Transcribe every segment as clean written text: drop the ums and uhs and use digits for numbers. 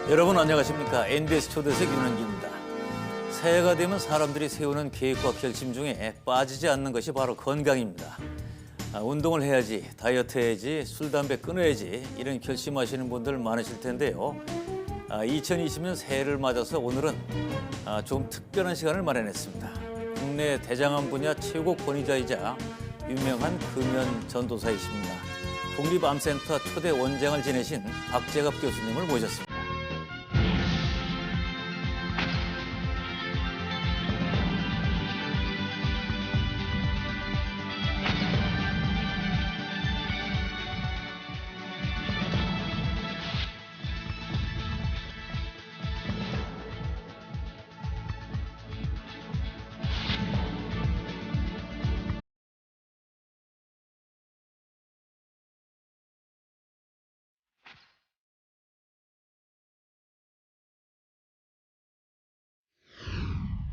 여러분 안녕하십니까? NBS 초대석 윤은기입니다. 새해가 되면 사람들이 세우는 계획과 결심 중에 빠지지 않는 것이 바로 건강입니다. 운동을 해야지, 다이어트 해야지, 술, 담배 끊어야지 이런 결심하시는 분들 많으실 텐데요. 2020년 새해를 맞아서 오늘은 좀 특별한 시간을 마련했습니다. 국내 대장암 분야 최고 권위자이자 유명한 금연 전도사이십니다. 국립암센터 초대 원장을 지내신 박재갑 교수님을 모셨습니다.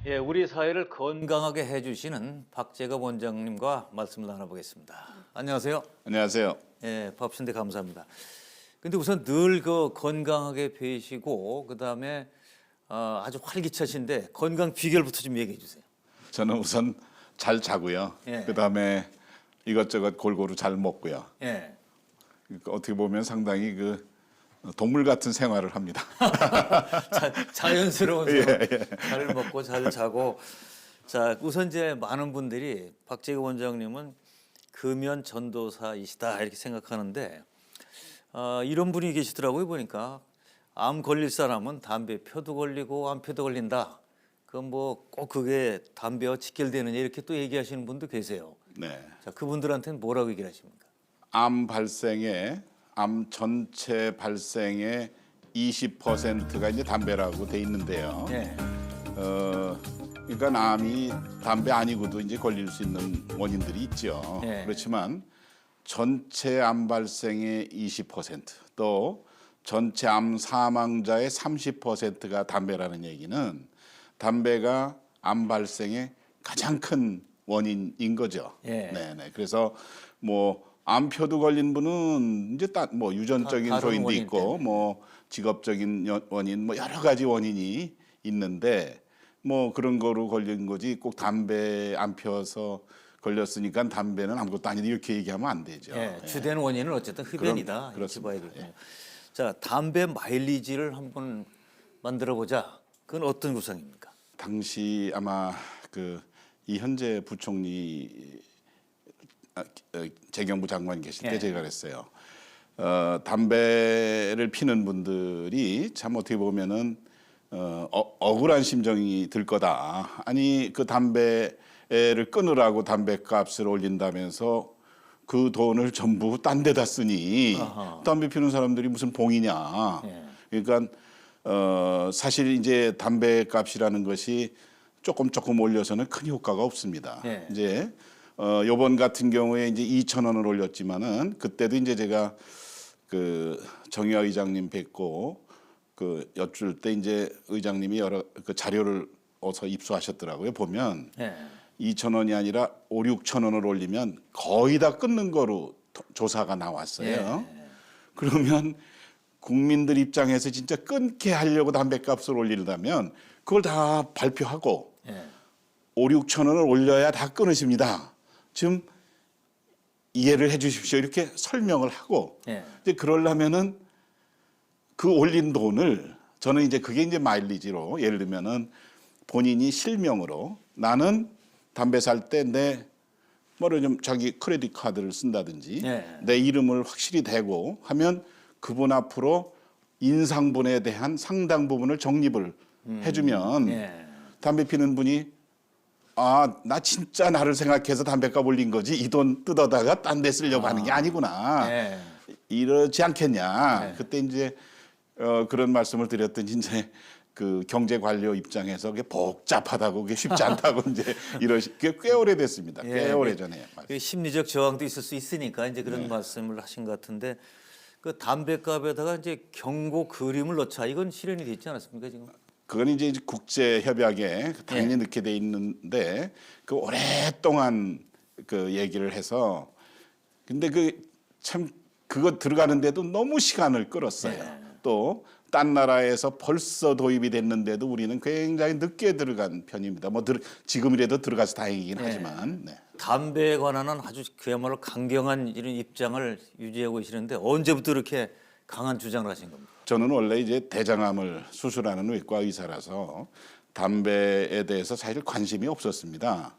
예, 우리 사회를 건강하게 해주시는 박재갑 원장님과 말씀을 나눠보겠습니다. 안녕하세요. 안녕하세요. 예, 바쁘신데 감사합니다. 근데 우선 늘 그 건강하게 배시고 그다음에 아주 활기차신데 건강 비결부터 좀 얘기해 주세요. 저는 우선 잘 자고요. 예. 그다음에 이것저것 골고루 잘 먹고요. 예. 그러니까 어떻게 보면 상당히 그 동물 같은 생활을 합니다. 자연스러운 예, 생활. 예. 잘 먹고 잘 자고. 자, 우선 이제 많은 분들이 박재갑 원장님은 금연 전도사이시다 이렇게 생각하는데 이런 분이 계시더라고요. 보니까 암 걸릴 사람은 담배 펴도 걸리고 안 펴도 걸린다. 그건 뭐 꼭 그게 담배와 직결되느냐 이렇게 또 얘기하시는 분도 계세요. 네. 자, 그분들한테는 뭐라고 얘기를 하십니까? 암 전체 발생의 20%가 이제 담배라고 돼 있는데요. 네. 그러니까 암이 담배 아니고도 이제 걸릴 수 있는 원인들이 있죠. 네. 그렇지만 전체 암 발생의 20%또 전체 암 사망자의 30%가 담배라는 얘기는 담배가 암 발생의 가장 큰 원인인 거죠. 예. 네네. 그래서 뭐 암표도 걸린 분은 이제 뭐 유전적인 다른 소인도 원인 있고 때문에. 뭐 직업적인 원인 뭐 여러 가지 원인이 있는데 뭐 그런 거로 걸린 거지 꼭 담배 안 펴서 걸렸으니까 담배는 아무것도 아니다 이렇게 얘기하면 안 되죠. 예, 예. 주된 원인은 어쨌든 흡연이다. 이렇게 그렇습니다. 봐야 되겠군요. 자, 담배 마일리지를 한번 만들어 보자. 그건 어떤 구상입니까? 당시 아마 그 이현재 부총리 재경부 장관 계실 때 예. 제가 그랬어요. 담배를 피는 분들이 참 어떻게 보면은 억울한 심정이 들 거다. 아니 그 담배를 끊으라고 담배값을 올린다면서 그 돈을 전부 딴 데다 쓰니 아하. 담배 피는 사람들이 무슨 봉이냐. 예. 그러니까 사실 이제 담배값이라는 것이 조금 올려서는 큰 효과가 없습니다. 예. 이제 요번 같은 경우에 이제 2,000원을 올렸지만은 그때도 이제 제가 그 정의화 의장님 뵙고 그 여쭐 때 이제 의장님이 여러 그 자료를 어서 입수하셨더라고요. 보면 예. 2,000원이 아니라 5, 6,000원을 올리면 거의 다 끊는 거로 조사가 나왔어요. 예. 그러면 국민들 입장에서 진짜 끊게 하려고 담배값을 올린다면 그걸 다 발표하고 예. 5, 6,000원을 올려야 다 끊으십니다. 지금 이해를 해 주십시오. 이렇게 설명을 하고 예. 이제 그러려면은 그 올린 돈을 저는 이제 그게 이제 마일리지로 예를 들면은 본인이 실명으로 나는 담배 살 때 내 뭐를 좀 자기 크레딧 카드를 쓴다든지 예. 내 이름을 확실히 대고 하면 그분 앞으로 인상분에 대한 상당 부분을 적립을 해주면 예. 담배 피는 분이 아, 나 진짜 나를 생각해서 담배값 올린 거지 이 돈 뜯어다가 딴 데 쓰려고 하는 게 아니구나. 예. 이러지 않겠냐. 네. 그때 이제 그런 말씀을 드렸더니 이제 그 경제 관료 입장에서 그게 복잡하다고 그게 쉽지 않다고 이제 그게 꽤 오래됐습니다. 꽤 예. 오래전에. 그 심리적 저항도 있을 수 있으니까 이제 그런 말씀을 하신 것 같은데 그 담배값에다가 이제 경고 그림을 넣자 이건 실현이 됐지 않았습니까 지금? 그건 이제 국제 협약에 당연히 넣게 돼 있는데 그 오랫동안 그 얘기를 해서 근데 그 참 그거 들어가는데도 너무 시간을 끌었어요. 네. 또 딴 나라에서 벌써 도입이 됐는데도 우리는 굉장히 늦게 들어간 편입니다. 뭐 지금이라도 들어가서 다행이긴 하지만. 네. 담배에 관한은 아주 그야말로 강경한 이런 입장을 유지하고 계시는데 언제부터 이렇게 강한 주장을 하신 겁니까? 저는 원래 이제 대장암을 수술하는 외과 의사라서 담배에 대해서 사실 관심이 없었습니다.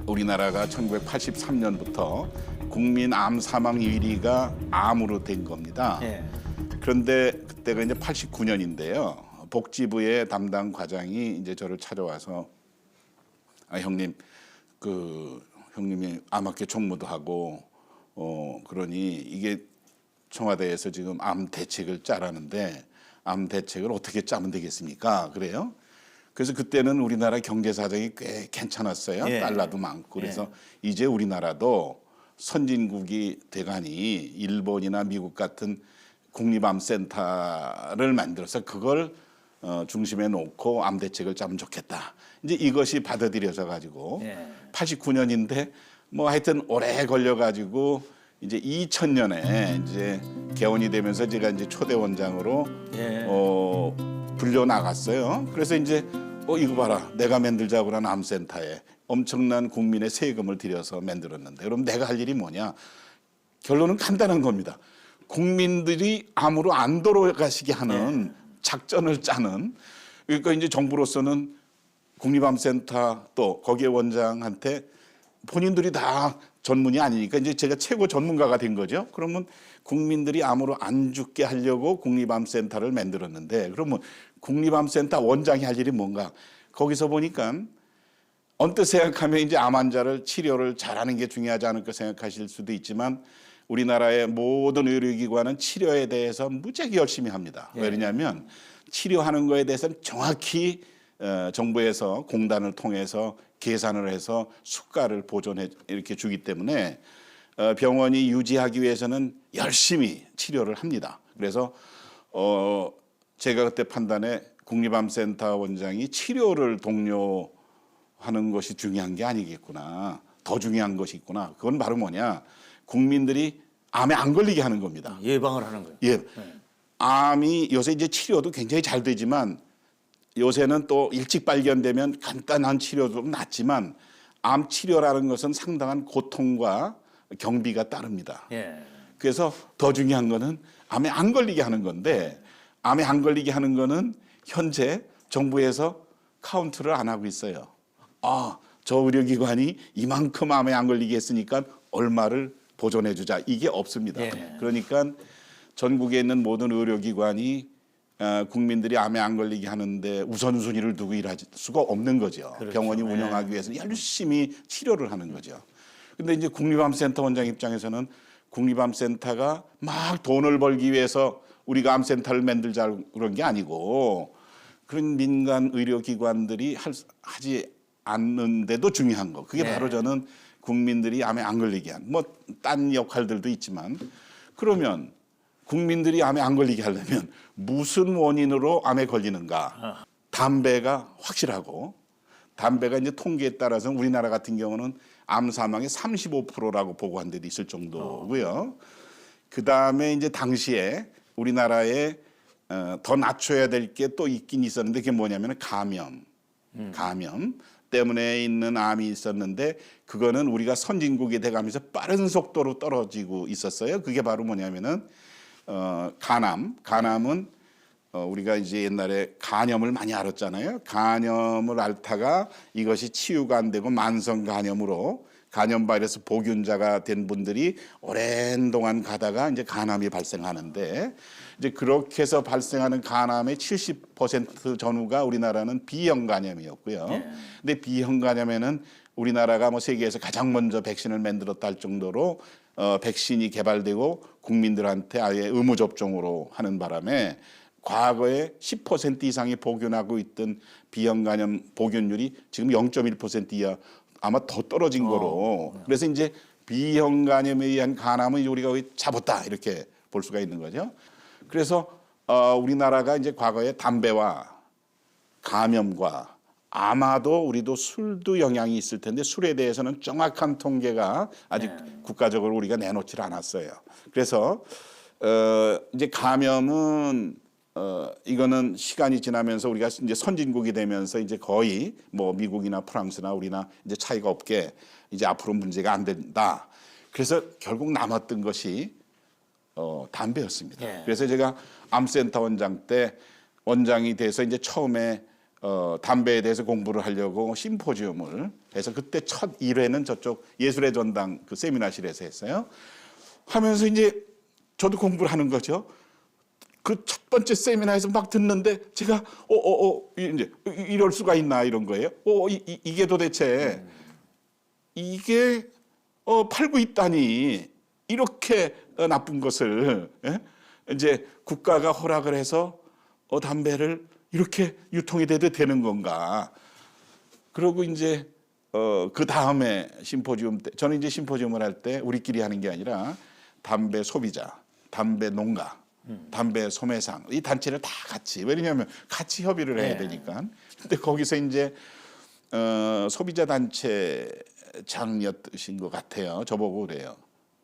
우리나라가 1983년부터 국민 암 사망 1위가 암으로 된 겁니다. 예. 그런데 그때가 이제 89년인데요. 복지부의 담당 과장이 이제 저를 찾아와서 형님 형님이 암학회 총무도 하고 그러니 이게 청와대에서 지금 암 대책을 짜라는데 암 대책을 어떻게 짜면 되겠습니까? 그래요? 그래서 그때는 우리나라 경제 사정이 꽤 괜찮았어요. 예. 달러도 많고 그래서 이제 우리나라도 선진국이 돼가니 일본이나 미국 같은 국립암센터를 만들어서 그걸 중심에 놓고 암 대책을 짜면 좋겠다. 이제 이것이 받아들여져 가지고 89년인데 뭐 하여튼 오래 걸려 가지고 이제 2000년에 이제 개원이 되면서 제가 이제 초대 원장으로 불려 나갔어요. 그래서 이제 이거 봐라. 내가 만들자고 한 암센터에 엄청난 국민의 세금을 들여서 만들었는데 그럼 내가 할 일이 뭐냐? 결론은 간단한 겁니다. 국민들이 암으로 안 돌아가시게 하는 작전을 짜는 그러니까 이제 정부로서는 국립암센터 또 거기에 원장한테 본인들이 다 전문이 아니니까 이제 제가 최고 전문가가 된 거죠. 그러면 국민들이 암으로 안 죽게 하려고 국립암센터를 만들었는데 그러면 국립암센터 원장이 할 일이 뭔가 거기서 보니까 언뜻 생각하면 이제 암 환자를 치료를 잘하는 게 중요하지 않을까 생각하실 수도 있지만 우리나라의 모든 의료기관은 치료에 대해서 무지하게 열심히 합니다. 왜냐하면 치료하는 거에 대해서는 정확히 정부에서 공단을 통해서 계산을 해서 수가를 보존해 이렇게 주기 때문에 병원이 유지하기 위해서는 열심히 치료를 합니다. 그래서 제가 그때 판단에 국립암센터 원장이 치료를 독려하는 것이 중요한 게 아니겠구나. 더 중요한 것이 있구나. 그건 바로 뭐냐. 국민들이 암에 안 걸리게 하는 겁니다. 예방을 하는 거예요. 예. 암이 요새 이제 치료도 굉장히 잘 되지만 요새는 또 일찍 발견되면 간단한 치료도 낫지만 암 치료라는 것은 상당한 고통과 경비가 따릅니다. 그래서 더 중요한 거는 암에 안 걸리게 하는 건데 암에 안 걸리게 하는 거는 현재 정부에서 카운트를 안 하고 있어요. 저 의료기관이 이만큼 암에 안 걸리게 했으니까 얼마를 보존해 주자. 이게 없습니다. 그러니까 전국에 있는 모든 의료기관이 국민들이 암에 안 걸리게 하는데 우선순위를 두고 일할 수가 없는 거죠. 그렇죠. 병원이 운영하기 위해서는 열심히 치료를 하는 거죠. 근데 이제 국립암센터 원장 입장에서는 국립암센터가 막 돈을 벌기 위해서 우리가 암센터를 만들자 그런 게 아니고 그런 민간 의료기관들이 하지 않는데도 중요한 거. 그게 바로 저는 국민들이 암에 안 걸리게 한 뭐 딴 역할들도 있지만 그러면 국민들이 암에 안 걸리게 하려면 무슨 원인으로 암에 걸리는가? 담배가 확실하고 담배가 이제 통계에 따라서 우리나라 같은 경우는 암 사망의 35%라고 보고한 데도 있을 정도고요. 그 다음에 이제 당시에 우리나라에 더 낮춰야 될 게 또 있긴 있었는데 그게 뭐냐면 감염 때문에 있는 암이 있었는데 그거는 우리가 선진국이 돼가면서 빠른 속도로 떨어지고 있었어요. 그게 바로 뭐냐면은 간암은 우리가 이제 옛날에 간염을 많이 앓았잖아요. 간염을 앓다가 이것이 치유가 안 되고 만성 간염으로 간염 바이러스 보균자가 된 분들이 오랜 동안 가다가 이제 간암이 발생하는데 이제 그렇게 해서 발생하는 간암의 70% 전후가 우리나라는 B형 간염이었고요. 근데 B형 간염에는 우리나라가 뭐 세계에서 가장 먼저 백신을 만들었다 할 정도로 백신이 개발되고 국민들한테 아예 의무 접종으로 하는 바람에 과거에 10% 이상이 보균하고 있던 B형 간염 보균율이 지금 0.1% 이하 아마 더 떨어진 거로. 그래서 이제 B형 간염에 의한 간암은 우리가 거의 잡았다 이렇게 볼 수가 있는 거죠. 그래서 우리나라가 이제 과거에 담배와 감염과 아마도 우리도 술도 영향이 있을 텐데 술에 대해서는 정확한 통계가 아직 국가적으로 우리가 내놓질 않았어요. 그래서 이제 감염은 이거는 시간이 지나면서 우리가 이제 선진국이 되면서 이제 거의 뭐 미국이나 프랑스나 우리나 이제 차이가 없게 이제 앞으로 문제가 안 된다. 그래서 결국 남았던 것이 담배였습니다. 예. 그래서 제가 암센터 원장 때 원장이 돼서 이제 처음에 담배에 대해서 공부를 하려고 심포지움을 해서 그때 첫 1회는 저쪽 예술의 전당 그 세미나실에서 했어요. 하면서 이제 저도 공부를 하는 거죠. 그 첫 번째 세미나에서 막 듣는데 제가 이제 이럴 수가 있나 이런 거예요. 이게 도대체 이게 팔고 있다니 이렇게 나쁜 것을 이제 국가가 허락을 해서 담배를 이렇게 유통이 돼도 되는 건가? 그러고 이제 그 다음에 심포지움 때 저는 이제 심포지움을 할 때 우리끼리 하는 게 아니라 담배 소비자, 담배 농가, 담배 소매상 이 단체를 다 같이 왜냐하면 같이 협의를 해야 되니까. 근데 거기서 이제 소비자 단체장이었으신 것 같아요. 저보고 그래요.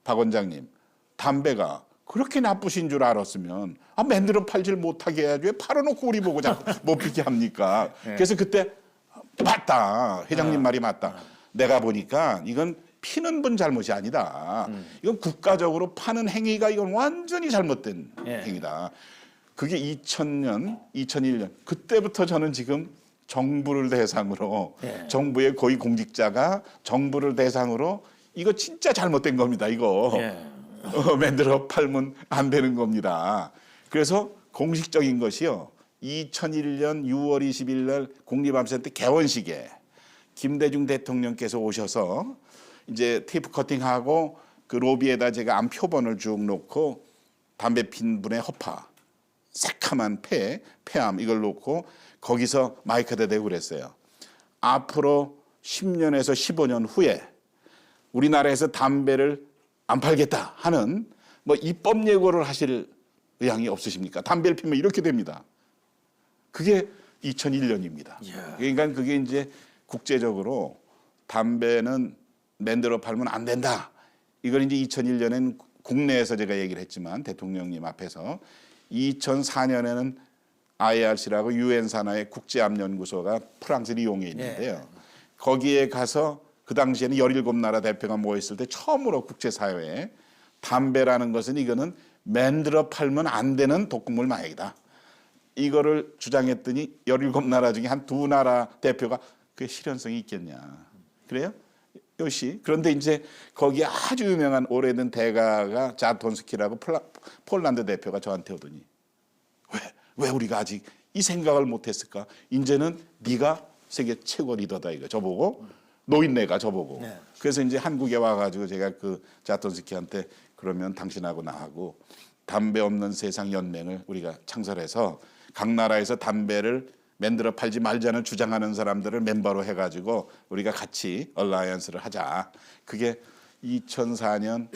박 원장님, 담배가 그렇게 나쁘신 줄 알았으면 만들어 팔질 못하게 해야지 왜 팔아놓고 우리 보고 자꾸 못 피게 합니까? 그래서 그때 맞다. 회장님 말이 맞다. 내가 보니까 이건 피는 분 잘못이 아니다. 이건 국가적으로 파는 행위가 이건 완전히 잘못된 행위다. 그게 2000년, 2001년 그때부터 저는 지금 정부를 대상으로 정부의 고위 공직자가 정부를 대상으로 이거 진짜 잘못된 겁니다. 이거 만들어 팔면 안 되는 겁니다. 그래서 공식적인 것이요. 2001년 6월 20일 날 국립암센터 개원식에 김대중 대통령께서 오셔서 이제 테이프 커팅하고 그 로비에다 제가 암 표본을 쭉 놓고 담배 핀 분의 허파, 새카만 폐암 이걸 놓고 거기서 마이크에다 대고 그랬어요. 앞으로 10년에서 15년 후에 우리나라에서 담배를 안 팔겠다 하는 뭐 입법 예고를 하실 의향이 없으십니까? 담배를 피면 이렇게 됩니다. 그게 2001년입니다. 그러니까 그게 이제 국제적으로 담배는 만들어 팔면 안 된다. 이걸 이제 2001년엔 국내에서 제가 얘기를 했지만 대통령님 앞에서 2004년에는 IRC라고 유엔 산하의 국제암연구소가 프랑스 리옹에 있는데요. 거기에 가서 그 당시에는 17나라 대표가 모였을 때 처음으로 국제사회에 담배라는 것은 이거는 만들어 팔면 안 되는 독극물 마약이다. 이거를 주장했더니 17나라 중에 한 2나라 대표가 그게 실현성이 있겠냐. 그래요? 요시. 그런데 이제 거기 아주 유명한 오래된 대가가 자톤스키라고 폴란드 대표가 저한테 오더니 왜 우리가 아직 이 생각을 못했을까? 이제는 네가 세계 최고 리더다 이거 저보고 노인네가 저보고. 그래서 이제 한국에 와가지고 제가 그 자톤스키한테 그러면 당신하고 나하고 담배 없는 세상 연맹을 우리가 창설해서 각 나라에서 담배를 만들어 팔지 말자는 주장하는 사람들을 멤버로 해가지고 우리가 같이 얼라이언스를 하자. 그게 2004년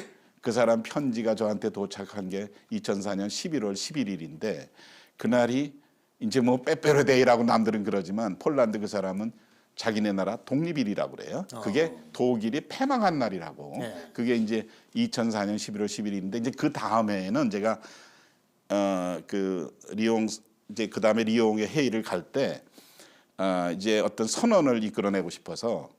그 사람 편지가 저한테 도착한 게 2004년 11월 11일인데 그날이 이제 뭐 빼빼로데이라고 남들은 그러지만 폴란드 그 사람은 자기네 나라 독립일이라고 그래요. 그게 독일이 패망한 날이라고. 그게 이제 2004년 11월 11일인데 이제 그 다음에는 제가 그 리옹 이제 그 다음에 리옹에 회의를 갈 때 이제 어떤 선언을 이끌어내고 싶어서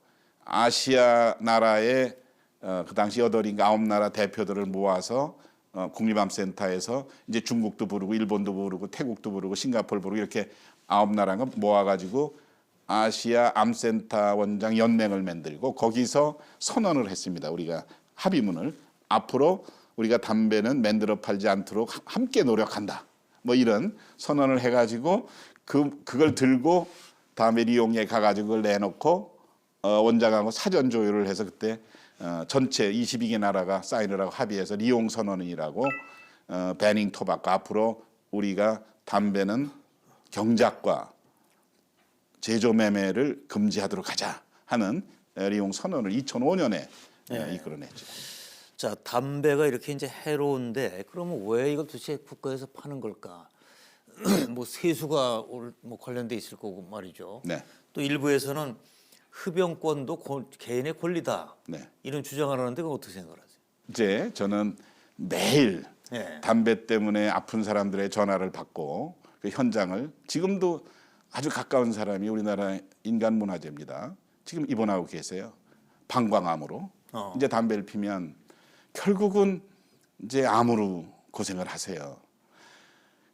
아시아 나라의 그 당시 8인가 9나라 대표들을 모아서 국립암센터에서 이제 중국도 부르고 일본도 부르고 태국도 부르고 싱가포르 부르고 이렇게 9나라가 모아가지고 아시아 암센터 원장 연맹을 만들고 거기서 선언을 했습니다. 우리가 합의문을 앞으로 우리가 담배는 만들어 팔지 않도록 함께 노력한다. 뭐 이런 선언을 해가지고 그걸 들고 다음에 리옹에 가가지고 그걸 내놓고 원장하고 사전 조율을 해서 그때 전체 22개 나라가 사인을 하고 합의해서 리옹 선언이라고 배닝 토박과 앞으로 우리가 담배는 경작과 제조 매매를 금지하도록 하자 하는 리옹 선언을 2005년에 이끌어냈죠. 자, 담배가 이렇게 이제 해로운데 그러면 왜 이걸 도대체 국가에서 파는 걸까? 뭐 세수가 뭐 관련돼 있을 거고 말이죠. 네. 또 일부에서는 흡연권도 개인의 권리다. 이런 주장을 하는데 그건 어떻게 생각하세요? 이제 저는 매일 담배 때문에 아픈 사람들의 전화를 받고 그 현장을 지금도 아주 가까운 사람이 우리나라 인간문화재입니다. 지금 입원하고 계세요. 방광암으로. 이제 담배를 피면 결국은 이제 암으로 고생을 하세요.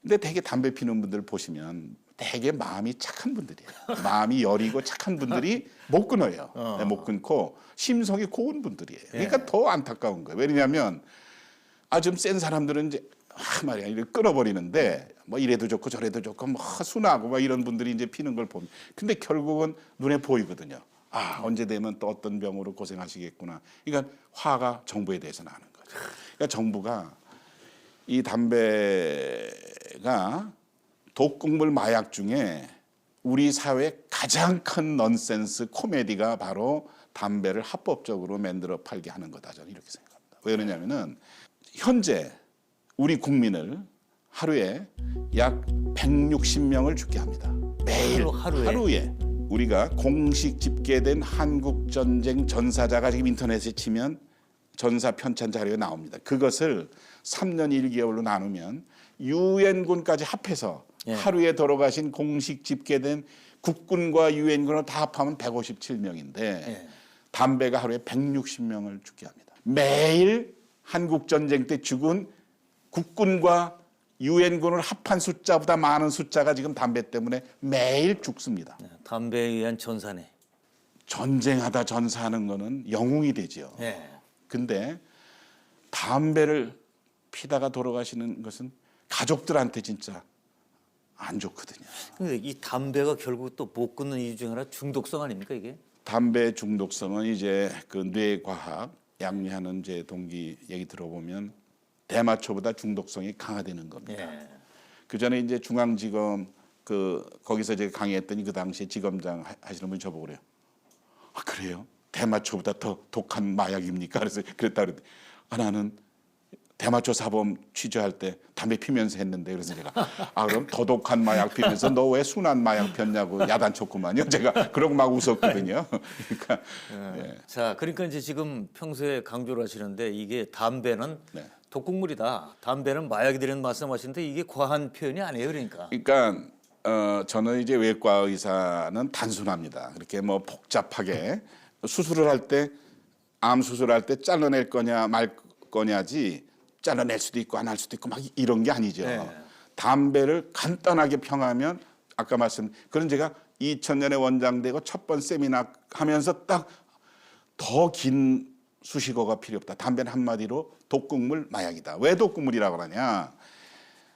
근데 되게 담배 피는 분들 보시면 되게 마음이 착한 분들이에요. 마음이 여리고 착한 분들이 못 끊어요. 네, 못 끊고 심성이 고운 분들이에요. 그러니까 더 안타까운 거예요. 왜냐하면 좀 센 사람들은 이제 말이야 이렇게 끊어버리는데 뭐 이래도 좋고 저래도 좋고 뭐 순하고 막 이런 분들이 이제 피는 걸 보면 근데 결국은 눈에 보이거든요. 언제 되면 또 어떤 병으로 고생하시겠구나. 그러니까 화가 정부에 대해서 나는 거죠. 그러니까 정부가 이 담배가 독극물 마약 중에 우리 사회 가장 큰 넌센스 코미디가 바로 담배를 합법적으로 만들어 팔게 하는 거다. 저는 이렇게 생각합니다. 왜 그러냐면은 현재 우리 국민을 하루에 약 160명을 죽게 합니다. 매일 하루에 우리가 공식 집계된 한국 전쟁 전사자가 지금 인터넷에 치면 전사 편찬 자료가 나옵니다. 그것을 3년 1개월로 나누면 유엔군까지 합해서 하루에 돌아가신 공식 집계된 국군과 유엔군을 다 합하면 157명인데 담배가 하루에 160명을 죽게 합니다. 매일 한국 전쟁 때 죽은 국군과 유엔군을 합한 숫자보다 많은 숫자가 지금 담배 때문에 매일 죽습니다. 담배에 의한 전사네. 전쟁하다 전사하는 거는 영웅이 되죠. 근데 담배를 피다가 돌아가시는 것은 가족들한테 진짜 안 좋거든요. 근데 이 담배가 결국 또 못 끊는 이유 중 하나 중독성 아닙니까 이게? 담배 중독성은 이제 그 뇌과학 양리하는 제 동기 얘기 들어보면 대마초보다 중독성이 강화되는 겁니다. 그 전에 이제 중앙지검 거기서 제가 강의했더니 그 당시에 지검장 하시는 분이 저보고 그래요. 그래요? 대마초보다 더 독한 마약입니까? 그래서 그랬다 그랬더니 나는 대마초 사범 취재할 때 담배 피면서 했는데 그래서 제가 그럼 더 독한 마약 피면서 너 왜 순한 마약 폈냐고 야단쳤구만요. 제가 그러고 막 웃었거든요. 그러니까 자, 그러니까 이제 지금 평소에 강조를 하시는데 이게 담배는 독극물이다. 담배는 마약이라는 말씀하시는데 이게 과한 표현이 아니에요, 그러니까. 그러니까 저는 이제 외과 의사는 단순합니다. 그렇게 뭐 복잡하게 수술을 할 때 암 수술할 때 잘라낼 거냐 말 거냐지 잘라낼 수도 있고 안 할 수도 있고 막 이런 게 아니죠. 담배를 간단하게 평하면 아까 그런 제가 2000년에 원장되고 첫 번 세미나 하면서 딱 더 긴 수식어가 필요 없다. 담배는 한마디로 독극물 마약이다. 왜 독극물이라고 그러냐?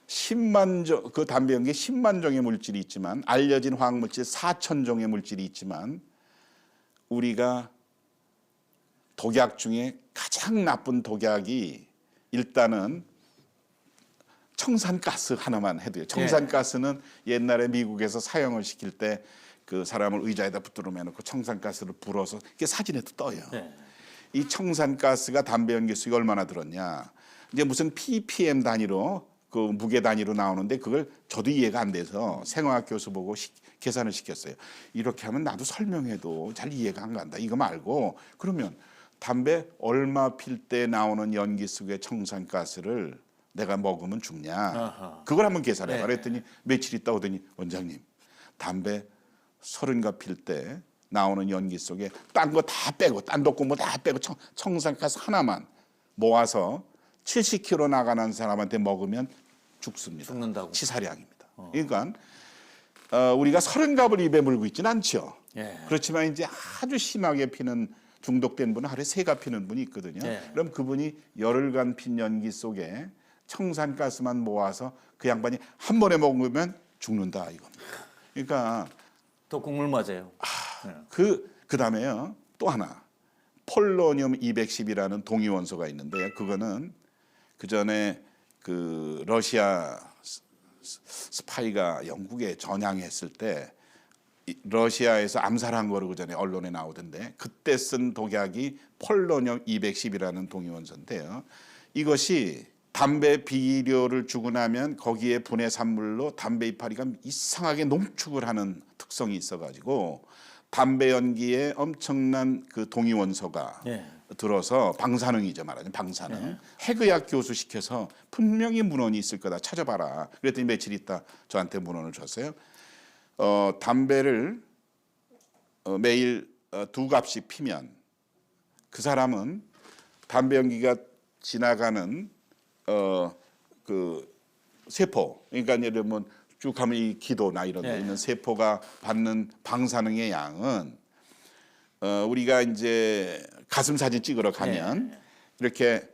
10만 종, 그 담배 연기에 10만 종의 물질이 있지만 알려진 화학물질 4천 종의 물질이 있지만 우리가 독약 중에 가장 나쁜 독약이 일단은 청산가스 하나만 해도요. 청산가스는 옛날에 미국에서 사용을 시킬 때 그 사람을 의자에다 붙들어 놓고 청산가스를 불어서 이게 사진에도 떠요. 이 청산가스가 담배 연기수가 얼마나 들었냐. 이제 무슨 ppm 단위로 그 무게 단위로 나오는데 그걸 저도 이해가 안 돼서 생화학 교수 보고 계산을 시켰어요. 이렇게 하면 나도 설명해도 잘 이해가 안 간다. 이거 말고 그러면 담배 얼마 필 때 나오는 연기 속의 청산가스를 내가 먹으면 죽냐. 그걸 한번 계산해봐. 그랬더니 며칠 있다 오더니 원장님 담배 30가 필 때 나오는 연기 속에 딴 거 다 빼고 딴 독극물 다 빼고 청산가스 하나만 모아서 70kg 나가는 사람한테 먹으면 죽습니다. 죽는다고. 치사량입니다. 그러니까 우리가 30갑을 입에 물고 있지는 않죠. 그렇지만 이제 아주 심하게 피는 중독된 분은 하루에 3갑 피는 분이 있거든요. 그럼 그분이 열흘간 핀 연기 속에 청산가스만 모아서 그 양반이 한 번에 먹으면 죽는다 이겁니다. 그러니까 독극물 맞아요. 그다음에요. 또 하나. 폴로늄 210이라는 동위원소가 있는데 그거는 그 전에 그 러시아 스파이가 영국에 전향했을 때 러시아에서 암살한 거로 그 전에 언론에 나오던데 그때 쓴 독약이 폴로늄 210이라는 동위원소인데요. 이것이 담배 비료를 주고 나면 거기에 분해 산물로 담배 이파리가 이상하게 농축을 하는 특성이 있어가지고 담배 연기에 엄청난 그 동위원소가 예. 들어서 방사능이죠, 말하자면 방사능. 핵의학 교수 시켜서 분명히 문헌이 있을 거다, 찾아봐라. 그랬더니 며칠 있다 저한테 문헌을 줬어요. 담배를 매일 2갑씩 피면 그 사람은 담배 연기가 지나가는 그 세포, 그러니까 예를 들면 쭉 하면 이 기도나 이런 데 있는 세포가 받는 방사능의 양은 우리가 이제 가슴 사진 찍으러 가면 이렇게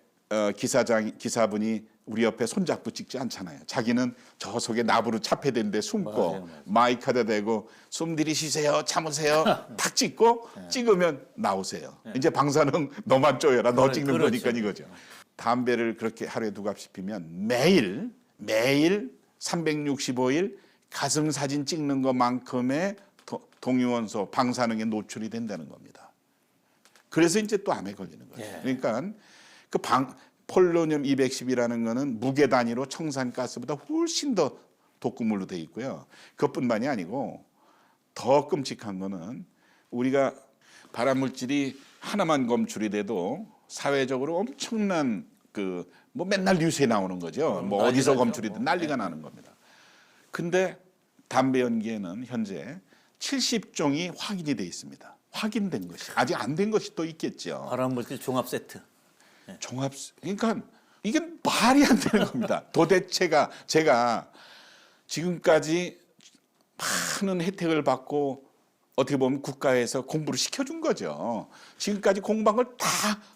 기사분이 우리 옆에 손잡고 찍지 않잖아요. 자기는 저 속에 나부로 차폐된 데 숨고 맞아요. 마이크에다 대고 숨 들이쉬세요, 참으세요, 탁 찍고 찍으면 나오세요. 이제 방사능 너만 쪼여라, 너 찍는 그렇죠. 거니까 이거죠. 담배를 그렇게 하루에 2갑씩 피면 매일 365일 가슴 사진 찍는 것만큼의 동위원소 방사능에 노출이 된다는 겁니다. 그래서 이제 또 암에 걸리는 거예요. 그러니까 그 폴로늄 210이라는 거는 무게 단위로 청산가스보다 훨씬 더 독극물로 돼 있고요. 그것뿐만이 아니고 더 끔찍한 거는 우리가 발암물질이 하나만 검출이 돼도 사회적으로 엄청난 뭐 맨날 뉴스에 나오는 거죠. 뭐 어디서 검출이든 난리가 나는 겁니다. 근데 담배 연기에는 현재 70종이 확인이 돼 있습니다. 확인된 것이 아직 안 된 것이 또 있겠죠. 발암물질 종합 세트. 그러니까 이게 말이 안 되는 겁니다. 도대체가 제가 지금까지 많은 혜택을 받고 어떻게 보면 국가에서 공부를 시켜준 거죠. 지금까지 공부한 걸 다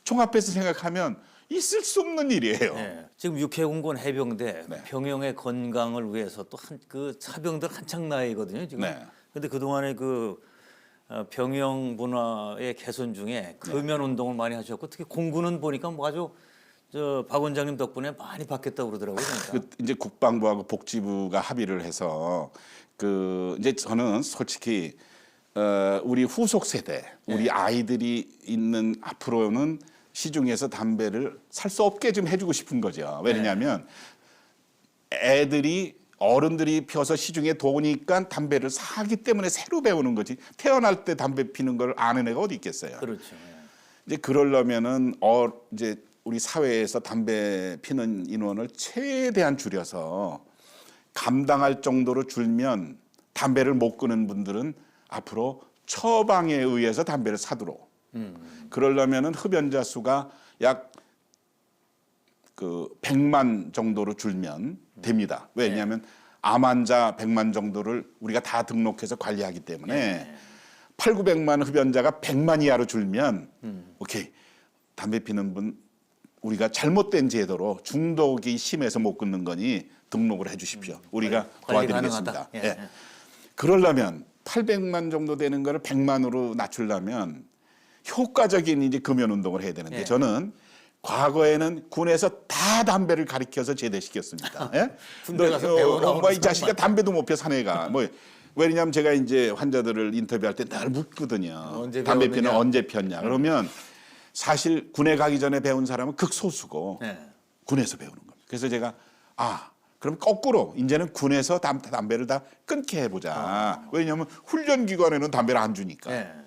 종합해서 생각하면 있을 수 없는 일이에요. 네. 지금 육해공군 해병대 네. 병영의 건강을 위해서 또 그 사병들 한창 나이거든요. 지금. 네. 근데 그동안에 병영 문화의 개선 중에 금연 운동을 많이 하셨고 특히 공군은 보니까 뭐 아주 박 원장님 덕분에 많이 바뀌었다고 그러더라고요. 그러니까. 이제 국방부하고 복지부가 합의를 해서 이제 저는 솔직히 우리 후속 세대, 우리 아이들이 있는 앞으로는 시중에서 담배를 살 수 없게 좀 해주고 싶은 거죠. 왜냐하면 어른들이 펴서 시중에 도니까 담배를 사기 때문에 새로 배우는 거지. 태어날 때 담배 피는 걸 아는 애가 어디 있겠어요. 그렇죠. 이제 그러려면은 이제 우리 사회에서 담배 피는 인원을 최대한 줄여서 감당할 정도로 줄면 담배를 못 끊는 분들은 앞으로 처방에 의해서 담배를 사도록. 그러려면은 흡연자 수가 약 100만 정도로 줄면 됩니다. 왜냐하면 암 환자 100만 정도를 우리가 다 등록해서 관리하기 때문에 8,900만 흡연자가 100만 이하로 줄면 오케이. 담배 피는 분 우리가 잘못된 제도로 중독이 심해서 못 끊는 거니 등록을 해 주십시오. 우리가 도와드리겠습니다. 그러려면 800만 정도 되는 거를 100만으로 낮추려면 효과적인 이제 금연 운동을 해야 되는데 저는 과거에는 군에서 다 담배를 가리켜서 제대시켰습니다. 군대 가서 배우라고 이 자식아 담배도 못 펴 사내가 뭐 왜냐하면 제가 이제 환자들을 인터뷰할 때 날 묻거든요. 담배 피는 언제 폈냐? 그러면 사실 군에 가기 전에 배운 사람은 극소수고 군에서 배우는 겁니다. 그래서 제가 그럼 거꾸로 이제는 군에서 담배를 다 끊게 해보자. 왜냐하면 훈련 기관에는 담배를 안 주니까.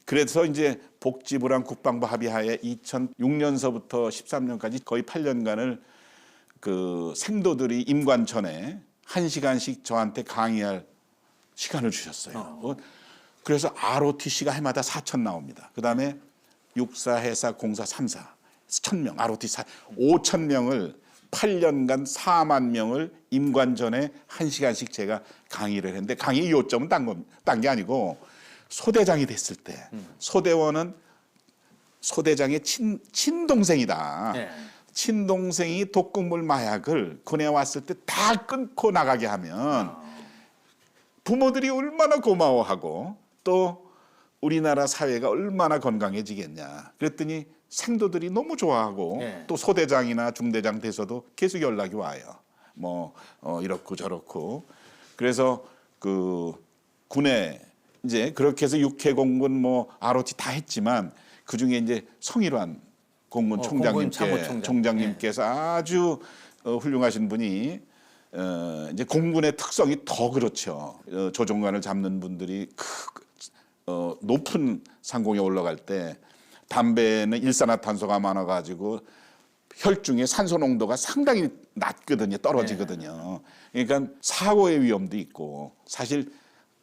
그래서 이제 복지부랑 국방부 합의하에 2006년서부터 13년까지 거의 8년간을 생도들이 임관 전에 1시간씩 저한테 강의할 시간을 주셨어요. 그래서 ROTC가 해마다 4천 나옵니다. 그다음에 육사, 해사, 공사, 3사 1,000명, ROTC 5,000명을 8년간 4만 명을 임관 전에 1시간씩 제가 강의를 했는데 강의 요점은 딴 게 아니고 소대장이 됐을 때 소대원은 소대장의 친동생이다. 친동생이 독극물 마약을 군에 왔을 때 다 끊고 나가게 하면 부모들이 얼마나 고마워하고 또 우리나라 사회가 얼마나 건강해지겠냐. 그랬더니 생도들이 너무 좋아하고 또 소대장이나 중대장 돼서도 계속 연락이 와요. 이렇고 저렇고. 그래서 군에 이제 그렇게 해서 육해공군 ROT 다 했지만 그 중에 이제 성일환 공군 총장님께서 아주 훌륭하신 분이 이제 공군의 특성이 더 그렇죠. 조종관을 잡는 분들이 높은 상공에 올라갈 때 담배는 일산화탄소가 많아가지고 혈중의 산소 농도가 상당히 낮거든요. 떨어지거든요. 그러니까 사고의 위험도 있고 사실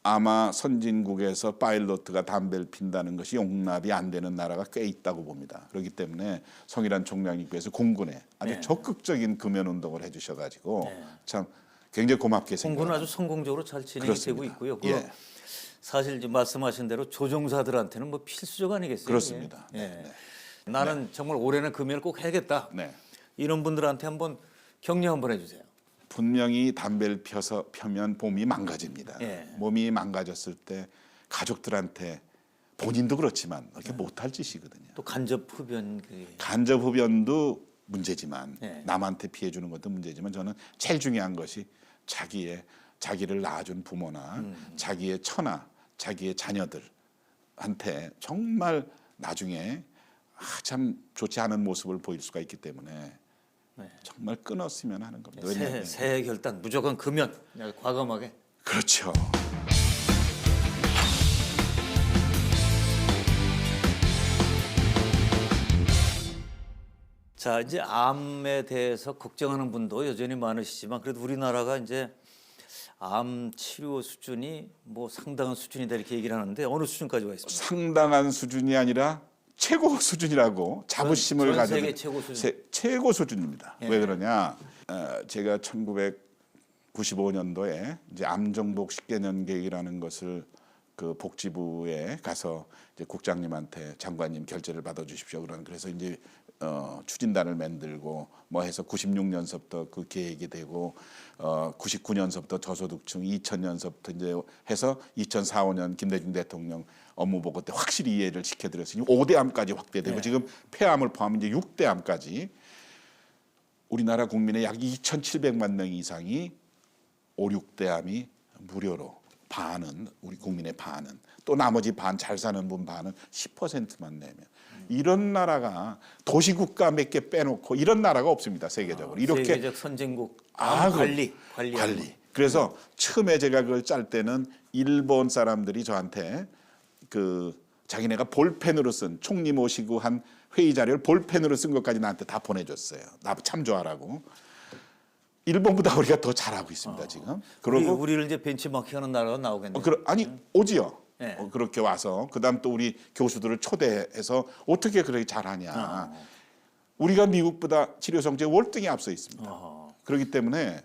아마 선진국에서 파일로트가 담배를 핀다는 것이 용납이 안 되는 나라가 꽤 있다고 봅니다. 그렇기 때문에 성일환 총장님께서 공군에 아주 적극적인 금연 운동을 해주셔가지고 참 굉장히 고맙게 생각합니다. 공군은 아주 성공적으로 잘 진행이 그렇습니다. 되고 있고요. 예. 사실 이제 말씀하신 대로 조종사들한테는 뭐 필수적 아니겠어요? 그렇습니다. 이게? 네, 네. 나는 정말 올해는 금연을 꼭 해야겠다. 네. 이런 분들한테 한번 격려 한번 해주세요. 분명히 담배를 펴면 몸이 망가집니다. 예. 몸이 망가졌을 때 가족들한테 본인도 그렇지만 이렇게 못할 짓이거든요. 또 간접 흡연 간접 흡연도 문제지만 예. 남한테 피해 주는 것도 문제지만 저는 제일 중요한 것이 자기를 낳아준 부모나 자기의 처나 자기의 자녀들한테 정말 나중에 참 좋지 않은 모습을 보일 수가 있기 때문에 정말 끊었으면 하는 겁니다. 왜냐하면 새해 결단 무조건 금연 과감하게. 그렇죠. 자, 이제 암에 대해서 걱정하는 분도 여전히 많으시지만 그래도 우리나라가 이제 암 치료 수준이 뭐 상당한 수준이다 이렇게 얘기를 하는데 어느 수준까지 와 있습니까? 상당한 수준이 아니라 최고 수준이라고 자부심을 전 가지고 세계 최고 수준. 최고 수준입니다. 예. 왜 그러냐? 제가 1995년도에 이제 암정복 10개년 계획이라는 것을 그 복지부에 가서 이제 국장님한테 장관님 결재를 받아 주십시오. 그래서 이제 추진단을 만들고 뭐 해서 96년서부터 그 계획이 되고 99년서부터 저소득층 2000년서부터 이제 해서 2004, 5년 김대중 대통령 업무 보고 때 확실히 이해를 시켜드렸으니 5대 암까지 확대되고 네. 지금 폐암을 포함한 이제 6대 암까지 우리나라 국민의 약 2,700만 명 이상이 5, 6대 암이 무료로 반은 우리 국민의 반은 또 나머지 반 잘 사는 분 반은 10%만 내면 이런 나라가 도시국가 몇 개 빼놓고 이런 나라가 없습니다. 세계적으로. 이렇게 세계적 선진국 암 관리. 그래서 처음에 제가 그걸 짤 때는 일본 사람들이 저한테 그 자기네가 볼펜으로 쓴 총리 모시고 한 회의 자료를 볼펜으로 쓴 것까지 나한테 다 보내줬어요. 나 참조하라고. 일본보다 우리가 더 잘하고 있습니다 지금. 그리고 우리를 이제 벤치마킹하는 나라가 나오겠네요. 아니 오지요. 네. 그렇게 와서 그다음 또 우리 교수들을 초대해서 어떻게 그렇게 잘하냐. 우리가 미국보다 치료 성적이 월등히 앞서 있습니다. 그렇기 때문에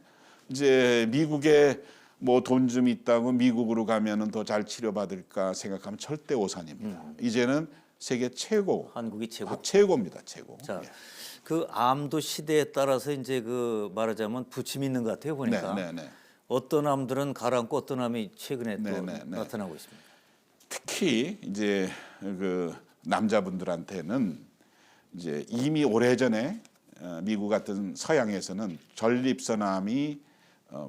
이제 미국에 뭐 돈 좀 있다고 미국으로 가면은 더 잘 치료받을까 생각하면 절대 오산입니다. 이제는 세계 최고, 한국이 최고. 최고입니다, 최고. 자, 예. 그 암도 시대에 따라서 이제 그 말하자면 부침이 있는 것 같아요 보니까. 네. 어떤 암들은 가라앉고 어떤 암이 최근에 또 네. 나타나고 있습니다. 특히 이제 그 남자분들한테는 이제 이미 오래전에 미국 같은 서양에서는 전립선암이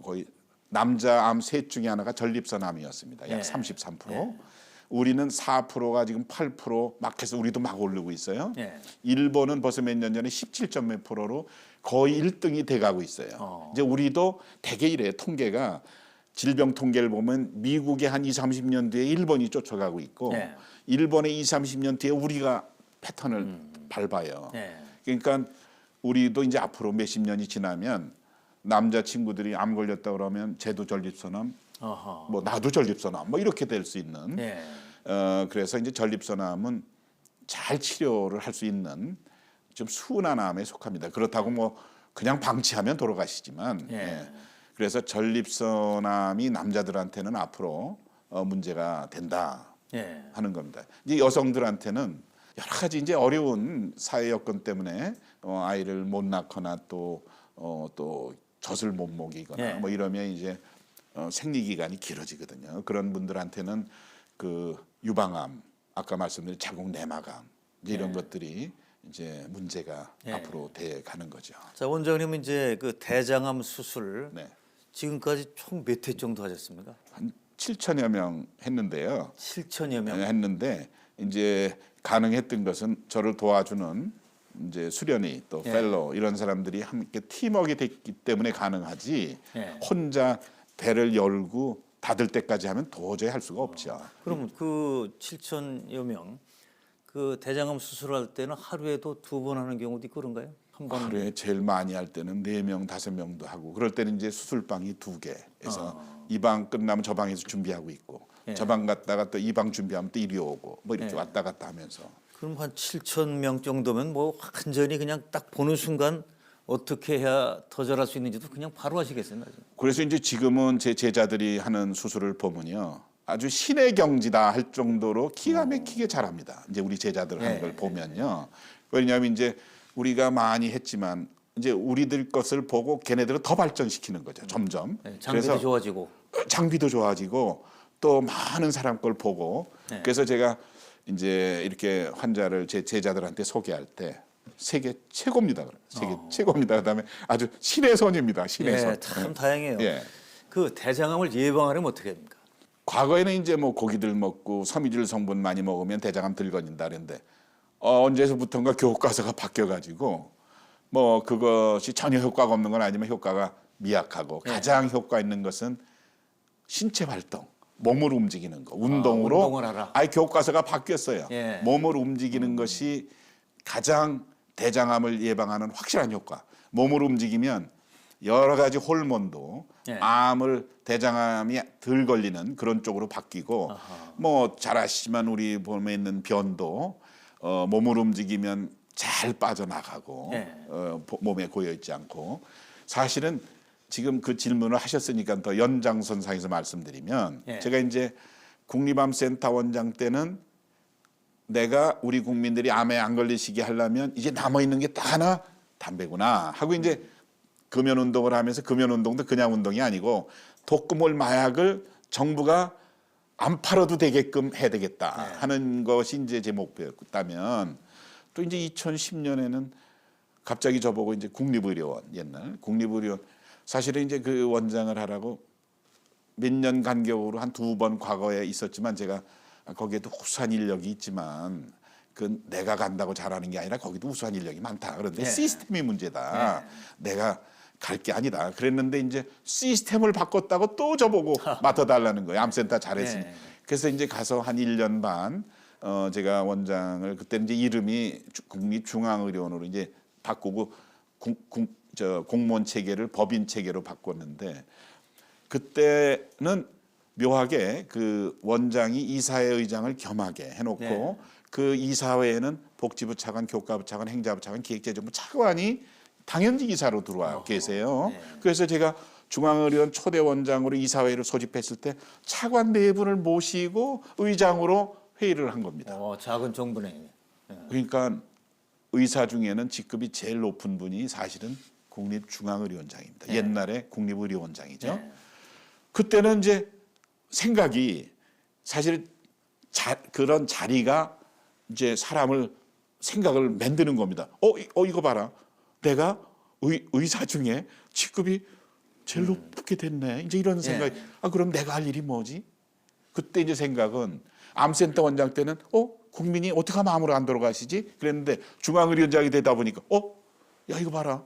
거의 남자 암 셋 중에 하나가 전립선암이었습니다. 약 네. 33%. 우리는 4%가 지금 8% 막 해서 우리도 막 오르고 있어요. 네. 일본은 벌써 몇 년 전에 17점 몇 프로로 거의 1등이 돼가고 있어요. 이제 우리도 대개 이래요. 통계가 질병 통계를 보면 미국의 한 20, 30년 뒤에 일본이 쫓아가고 있고 네. 일본의 20, 30년 뒤에 우리가 패턴을 밟아요. 네. 그러니까 우리도 이제 앞으로 몇십 년이 지나면 남자 친구들이 암 걸렸다 그러면 쟤도 전립선암, 뭐 나도 전립선암, 뭐 이렇게 될 수 있는. 네. 그래서 이제 전립선암은 잘 치료를 할 수 있는 좀 순한 암에 속합니다. 그렇다고 뭐 그냥 방치하면 돌아가시지만. 예. 그래서 전립선암이 남자들한테는 앞으로 문제가 된다 하는 겁니다. 이제 여성들한테는 여러 가지 이제 어려운 사회 여건 때문에 아이를 못 낳거나 또 젖을 못 먹이거나 뭐 이러면 이제 생리 기간이 길어지거든요. 그런 분들한테는 그 유방암, 아까 말씀드린 자궁 내막암 이제 이런 것들이 이제 문제가 앞으로 돼 가는 거죠. 자, 원장님은 이제 그 대장암 수술 네. 지금까지 총 몇 회 정도 하셨습니까? 한 7천여 명 했는데요. 7천여 명. 했는데 이제 가능했던 것은 저를 도와주는 이제 수련의 또 펠로 이런 사람들이 함께 팀워크가 됐기 때문에 가능하지 혼자 배를 열고 닫을 때까지 하면 도저히 할 수가 없죠. 그럼 그 7천여 명 그 대장암 수술할 때는 하루에도 2번 하는 경우도 있고 그런가요? 한 번. 하루에 제일 많이 할 때는 4명, 5명도 하고 그럴 때는 이제 수술방이 2개에서 이 방 끝나면 저 방에서 준비하고 있고 예. 저 방 갔다가 또 이 방 준비하면 또 이리 오고 뭐 이렇게 예. 왔다 갔다 하면서 그럼 한 7천 명 정도면 뭐 완전히 그냥 딱 보는 순간 어떻게 해야 더 잘할 수 있는지도 그냥 바로 하시겠어요, 나중에. 그래서 이제 지금은 제 제자들이 하는 수술을 보면요. 아주 신의 경지다 할 정도로 기가 막히게 잘합니다. 이제 우리 제자들 하는 예. 걸 보면요. 왜냐하면 이제 우리가 많이 했지만 이제 우리들 것을 보고 걔네들은 더 발전시키는 거죠. 점점. 네, 장비도 좋아지고. 장비도 좋아지고 또 많은 사람 걸 보고 네. 그래서 제가 이제 이렇게 환자를 제 제자들한테 소개할 때 세계 최고입니다. 세계 최고입니다. 그다음에 아주 신의 손입니다. 신의 예, 손. 참 다행이에요. 예. 그 대장암을 예방하려면 어떻게 합니까? 과거에는 이제 뭐 고기들 먹고 섬유질 성분 많이 먹으면 대장암 덜 걸린다 그랬는데 언제서부턴가 교과서가 바뀌어가지고 뭐 그것이 전혀 효과가 없는 건 아니지만 효과가 미약하고 네. 가장 효과 있는 것은 신체 활동, 몸을 움직이는 거, 운동으로. 운동을 하라. 아예 교과서가 바뀌었어요. 예. 몸을 움직이는 것이 가장 대장암을 예방하는 확실한 효과. 몸을 움직이면 여러 가지 호르몬도 예. 암을 대장암이 덜 걸리는 그런 쪽으로 바뀌고 뭐 잘 아시지만 우리 몸에 있는 변도 몸을 움직이면 잘 빠져나가고 예. 몸에 고여 있지 않고 사실은 지금 그 질문을 하셨으니까 더 연장선상에서 말씀드리면 예. 제가 이제 국립암센터 원장 때는 내가 우리 국민들이 암에 안 걸리시게 하려면 이제 남아 있는 게 딱 하나 담배구나 하고 이제 금연 운동을 하면서 금연 운동도 그냥 운동이 아니고 독극물 마약을 정부가 안 팔아도 되게끔 해야 되겠다 하는 것이 이제 제 목표였다면 또 이제 2010년에는 갑자기 저보고 이제 국립의료원 옛날 국립의료원 사실은 이제 그 원장을 하라고 몇 년 간격으로 한 2번 과거에 있었지만 제가 거기에도 우수한 인력이 있지만 그 내가 간다고 잘하는 게 아니라 거기도 우수한 인력이 많다. 그런데 네. 시스템이 문제다. 내가 갈 게 아니다. 그랬는데 이제 시스템을 바꿨다고 또 저보고 맡아달라는 거예요. 암센터 잘했으니. 네. 그래서 이제 가서 한 1년 반 제가 원장을 그때 이제 이름이 국립중앙의료원으로 이제 바꾸고 공무원 체계를 법인 체계로 바꿨는데 그때는 묘하게 그 원장이 이사회 의장을 겸하게 해놓고 네. 그 이사회에는 복지부 차관, 교과부 차관, 행자부 차관, 기획재정부 차관이 당연직 이사로 들어와 계세요. 네. 그래서 제가 중앙의료원 초대 원장으로 이사회를 소집했을 때 차관 4분을 모시고 의장으로 회의를 한 겁니다. 작은 정부네. 그러니까 의사 중에는 직급이 제일 높은 분이 사실은 국립중앙의료원장입니다. 옛날에 국립의료원장이죠. 네. 그때는 이제 생각이 사실 그런 자리가 이제 사람을 생각을 만드는 겁니다. 이거 봐라. 내가 의사 중에 직급이 제일 높게 됐네. 이제 이런 생각이. 그럼 내가 할 일이 뭐지? 그때 이제 생각은 암센터 원장 때는 국민이 어떻게 하면 암으로 안 돌아가시지? 그랬는데 중앙의료원장이 되다 보니까 야 이거 봐라.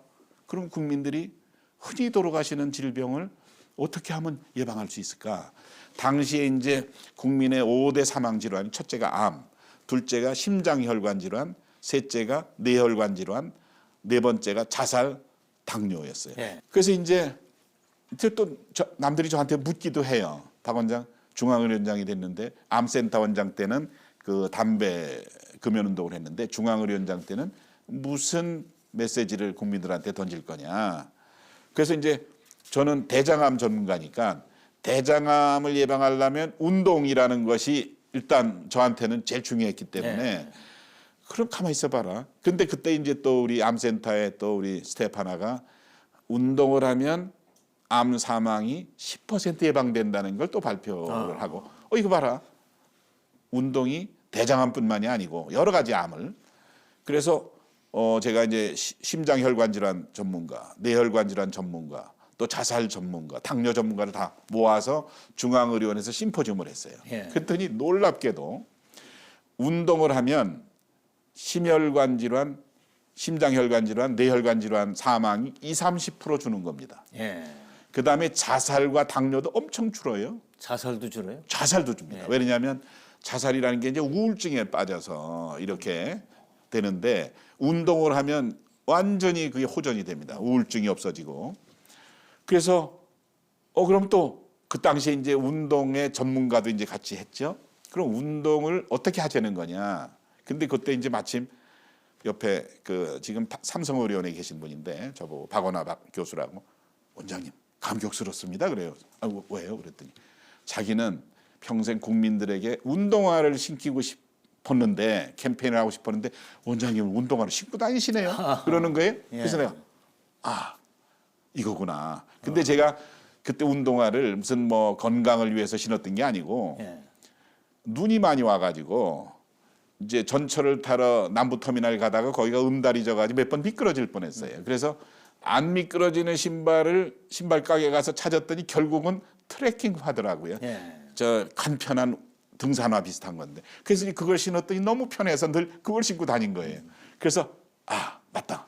그럼 국민들이 흔히 돌아가시는 질병을 어떻게 하면 예방할 수 있을까? 당시에 이제 국민의 5대 사망 질환이 첫째가 암, 둘째가 심장혈관 질환, 셋째가 뇌혈관 질환, 네 번째가 자살, 당뇨였어요. 예. 그래서 이제 또 남들이 저한테 묻기도 해요. 박 원장 중앙의료원장이 됐는데 암센터 원장 때는 그 담배 금연 운동을 했는데 중앙의료원장 때는 무슨 메시지를 국민들한테 던질 거냐. 그래서 이제 저는 대장암 전문가니까 대장암을 예방하려면 운동이라는 것이 일단 저한테는 제일 중요했기 때문에 그럼 가만히 있어봐라. 근데 그때 이제 또 우리 암센터에 또 우리 스태프 하나가 운동을 하면 암 사망이 10% 예방된다는 걸 또 발표를 하고 이거 봐라. 운동이 대장암뿐만이 아니고 여러 가지 암을 그래서 제가 이제 심장혈관 질환 전문가, 뇌혈관 질환 전문가, 또 자살 전문가, 당뇨 전문가를 다 모아서 중앙의료원에서 심포지움을 했어요. 그랬더니 놀랍게도 운동을 하면 심혈관 질환, 심장혈관 질환, 뇌혈관 질환 사망이 20-30% 주는 겁니다. 그다음에 자살과 당뇨도 엄청 줄어요. 자살도 줄어요? 자살도 줍니다. 왜냐하면 자살이라는 게 이제 우울증에 빠져서 이렇게 되는데 운동을 하면 완전히 그게 호전이 됩니다. 우울증이 없어지고. 그래서 그럼 또 그 당시에 이제 운동의 전문가도 이제 같이 했죠. 그럼 운동을 어떻게 하자는 거냐. 근데 그때 이제 마침 옆에 그 지금 삼성의료원에 계신 분인데 저보고 박원하 교수라고 원장님 감격스럽습니다. 그래요. 왜요? 그랬더니 자기는 평생 국민들에게 운동화를 신기고 싶었는데 캠페인을 하고 싶었는데 원장님은 운동화를 신고 다니시네요. 그러는 거예요. 그래서 내가 이거구나. 근데 제가 그때 운동화를 무슨 뭐 건강을 위해서 신었던 게 아니고 눈이 많이 와가지고 이제 전철을 타러 남부터미널 가다가 거기가 음다리 져가지고 몇 번 미끄러질 뻔했어요. 그래서 안 미끄러지는 신발을 신발 가게 가서 찾았더니 결국은 트레킹 하더라고요. 저 간편한 등산화 비슷한 건데. 그래서 그걸 신었더니 너무 편해서 늘 그걸 신고 다닌 거예요. 그래서 맞다.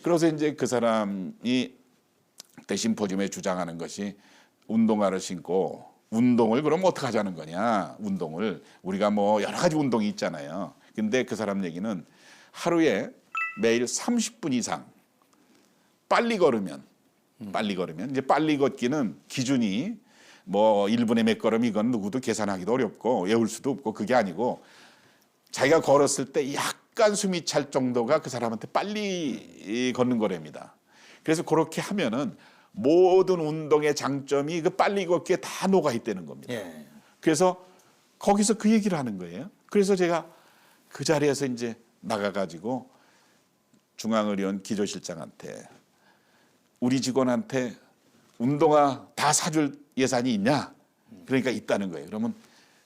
그래서 이제 그 사람이 그때 심포지엄에 주장하는 것이 운동화를 신고 운동을 그럼 어떻게 하자는 거냐. 운동을 우리가 뭐 여러 가지 운동이 있잖아요. 근데 그 사람 얘기는 하루에 매일 30분 이상 빨리 걸으면 이제 빨리 걷기는 기준이 뭐 1분에 몇 걸음 이건 누구도 계산하기도 어렵고 외울 수도 없고 그게 아니고 자기가 걸었을 때 약간 숨이 찰 정도가 그 사람한테 빨리 걷는 거랍니다. 그래서 그렇게 하면은 모든 운동의 장점이 그 빨리 걷기에 다 녹아 있다는 겁니다. 그래서 거기서 그 얘기를 하는 거예요. 그래서 제가 그 자리에서 이제 나가가지고 중앙의료원 기조실장한테 우리 직원한테 운동화 다 사줄 예산이 있냐? 그러니까 있다는 거예요. 그러면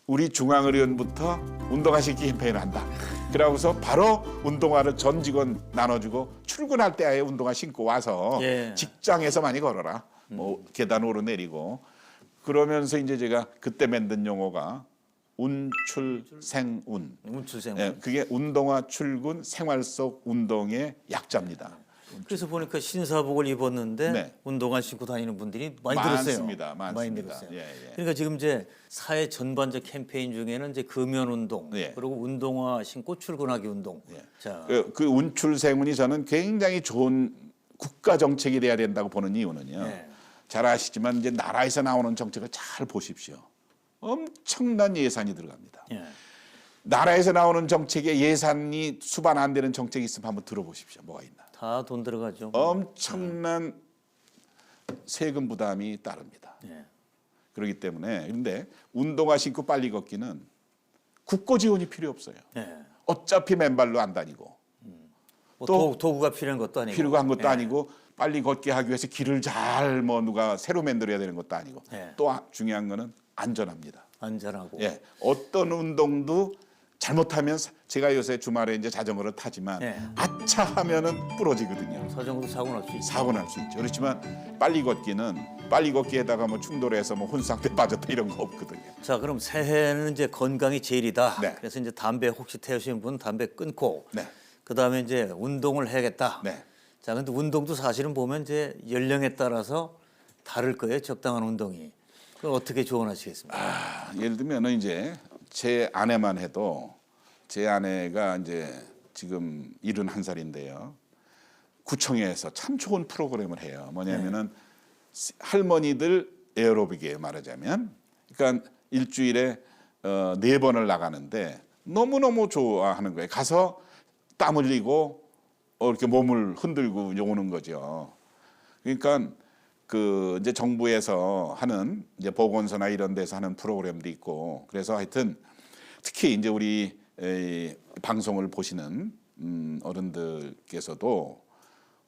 우리 중앙의료원부터 운동화 신기 캠페인을 한다. 그러고서 바로 운동화를 전 직원 나눠주고 출근할 때 아예 운동화 신고 와서 직장에서 많이 걸어라. 뭐 계단 오르내리고 그러면서 이제 제가 그때 만든 용어가 운출생운. 운출생운. 그게 운동화 출근 생활 속 운동의 약자입니다. 그래서 보니까 신사복을 입었는데 운동화 신고 다니는 분들이 많이 늘었어요. 많습니다. 많이 늘었어요. 예. 그러니까 지금 이제 사회 전반적 캠페인 중에는 이제 금연 운동 그리고 운동화 신고 출근하기 운동. 자, 그 운출생운이 저는 굉장히 좋은 국가 정책이 돼야 된다고 보는 이유는요. 잘 아시지만 이제 나라에서 나오는 정책을 잘 보십시오. 엄청난 예산이 들어갑니다. 나라에서 나오는 정책에 예산이 수반 안 되는 정책이 있으면 한번 들어보십시오. 뭐가 있나. 다 돈 들어가죠. 엄청난 세금 부담이 따릅니다. 그렇기 때문에 그런데 운동화 신고 빨리 걷기는 국고 지원이 필요 없어요. 어차피 맨발로 안 다니고 뭐 또 도구가 필요한 것도 아니고 필요한 것도 아니고 빨리 걷게 하기 위해서 길을 잘 뭐 누가 새로 만들어야 되는 것도 아니고 또 중요한 거는 안전합니다. 안전하고. 어떤 운동도 잘못하면 제가 요새 주말에 이제 자전거를 타지만 아차 하면은 부러지거든요. 자전거도 사고 날 수 있죠. 사고 날 수 있죠. 그렇지만 빨리 걷기는 빨리 걷기에다가 뭐 충돌해서 뭐 혼상태 빠졌다 이런 거 없거든요. 자, 그럼 새해는 이제 건강이 제일이다. 그래서 이제 담배 혹시 태우시는 분 담배 끊고 그다음에 이제 운동을 해야겠다. 자, 근데 운동도 사실은 보면 이제 연령에 따라서 다를 거예요. 적당한 운동이. 그걸 어떻게 조언하시겠습니까? 예를 들면은 이제 제 아내만 해도 제 아내가 이제 지금 71살인데요. 구청에서 참 좋은 프로그램을 해요. 뭐냐면은 할머니들 에어로빅이에요, 말하자면. 그러니까 일주일에 4번을 나가는데 너무너무 좋아하는 거예요. 가서 땀 흘리고 이렇게 몸을 흔들고 이제 오는 거죠. 그러니까 그 이제 정부에서 하는 이제 보건소나 이런 데서 하는 프로그램도 있고 그래서 하여튼 특히 이제 우리 방송을 보시는 어른들께서도